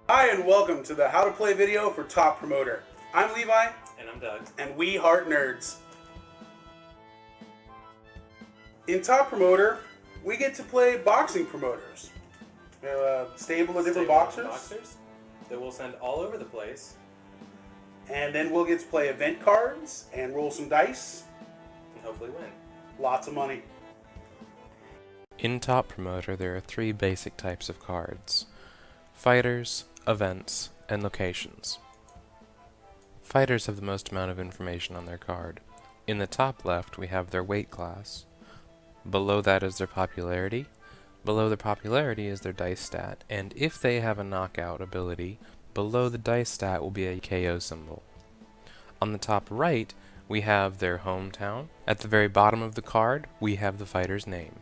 Hi and welcome to the How to Play video for Top Promoter. I'm Levi. And I'm Doug. And we heart nerds. In Top Promoter, we get to play boxing promoters. We have a stable of different boxers that we'll send all over the place. And then we'll get to play event cards and roll some dice. And hopefully win. Lots of money. In Top Promoter, there are three basic types of cards: fighters, events, and locations. Fighters have the most amount of information on their card. In the top left, we have their weight class. Below that is their popularity. Below their popularity is their dice stat, and if they have a knockout ability, below the dice stat will be a KO symbol. On the top right, we have their hometown. At the very bottom of the card, we have the fighter's name.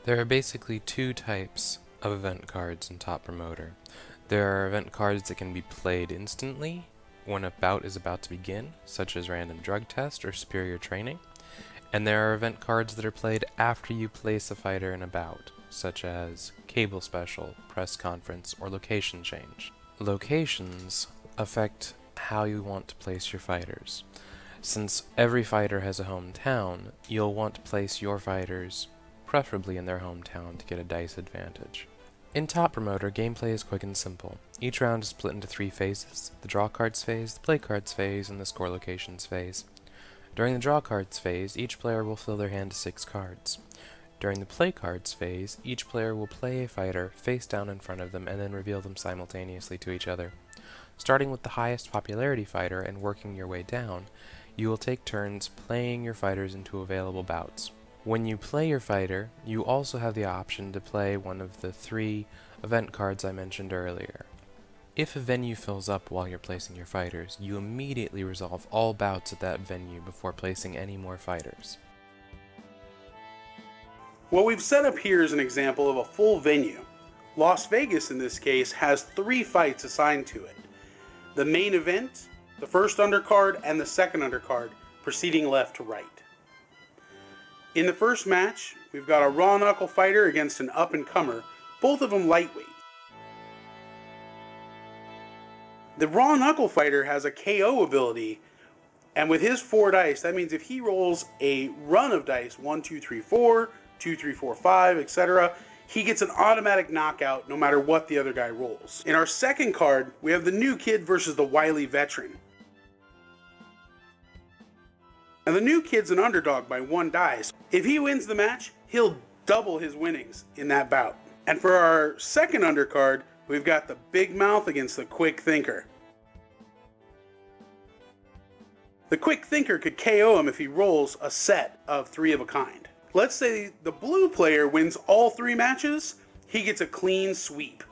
There are basically two types of event cards in Top Promoter. There are event cards that can be played instantly when a bout is about to begin, such as Random Drug Test or Superior Training, and there are event cards that are played after you place a fighter in a bout, such as Cable Special, Press Conference, or Location Change. Locations affect how you want to place your fighters. Since every fighter has a hometown, you'll want to place your fighters preferably in their hometown to get a dice advantage. In Top Promoter, gameplay is quick and simple. Each round is split into three phases: the draw cards phase, the play cards phase, and the score locations phase. During the draw cards phase, each player will fill their hand to 6 cards. During the play cards phase, each player will play a fighter face down in front of them and then reveal them simultaneously to each other. Starting with the highest popularity fighter and working your way down, you will take turns playing your fighters into available bouts. When you play your fighter, you also have the option to play one of the 3 event cards I mentioned earlier. If a venue fills up while you're placing your fighters, you immediately resolve all bouts at that venue before placing any more fighters. What we've set up here is an example of a full venue. Las Vegas, in this case, has 3 fights assigned to it: the main event, the first undercard, and the second undercard, proceeding left to right. In the first match, we've got a raw knuckle fighter against an up-and-comer, both of them lightweight. The raw knuckle fighter has a KO ability, and with his 4 dice, that means if he rolls a run of dice, 1, 2, 3, 4, 2, 3, 4, 5, etc., he gets an automatic knockout no matter what the other guy rolls. In our second card, we have the new kid versus the wily veteran. Now the new kid's an underdog by 1 dice. If he wins the match, he'll double his winnings in that bout. And for our second undercard, we've got the big mouth against the quick thinker. The quick thinker could KO him if he rolls a set of 3 of a kind. Let's say the blue player wins all 3 matches, he gets a clean sweep.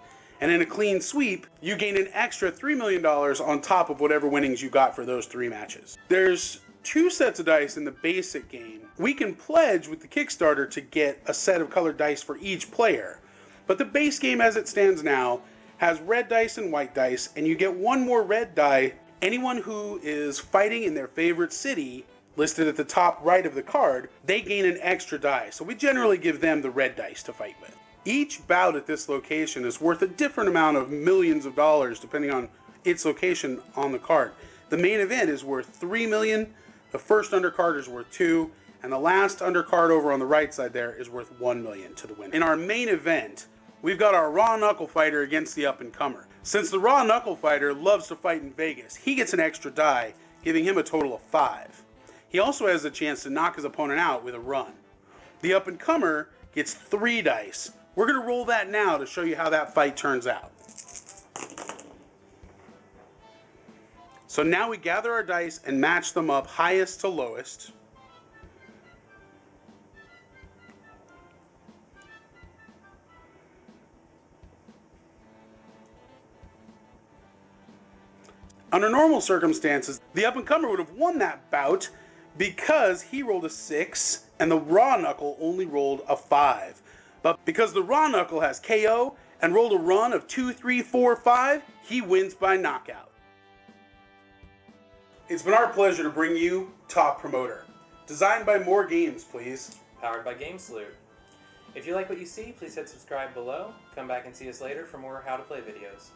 And in a clean sweep, you gain an extra $3 million on top of whatever winnings you got for those 3 matches. There's 2 sets of dice in the basic game. We can pledge with the Kickstarter to get a set of colored dice for each player. But the base game as it stands now has red dice and white dice, and you get 1 more red die. Anyone who is fighting in their favorite city, listed at the top right of the card, they gain an extra die. So we generally give them the red dice to fight with. Each bout at this location is worth a different amount of millions of dollars depending on its location on the card. The main event is worth $3 million. The first undercard is worth 2, and the last undercard over on the right side there is worth 1 million to the winner. In our main event, we've got our raw knuckle fighter against the up-and-comer. Since the raw knuckle fighter loves to fight in Vegas, he gets an extra die, giving him a total of 5. He also has a chance to knock his opponent out with a run. The up-and-comer gets 3 dice. We're going to roll that now to show you how that fight turns out. So now we gather our dice and match them up highest to lowest. Under normal circumstances, the up-and-comer would have won that bout because he rolled a 6 and the raw knuckle only rolled a 5. But because the raw knuckle has KO and rolled a run of 2, 3, 4, 5, he wins by knockout. It's been our pleasure to bring you Top Promoter. Designed by More Games, please. Powered by GameSalute. If you like what you see, please hit subscribe below. Come back and see us later for more how to play videos.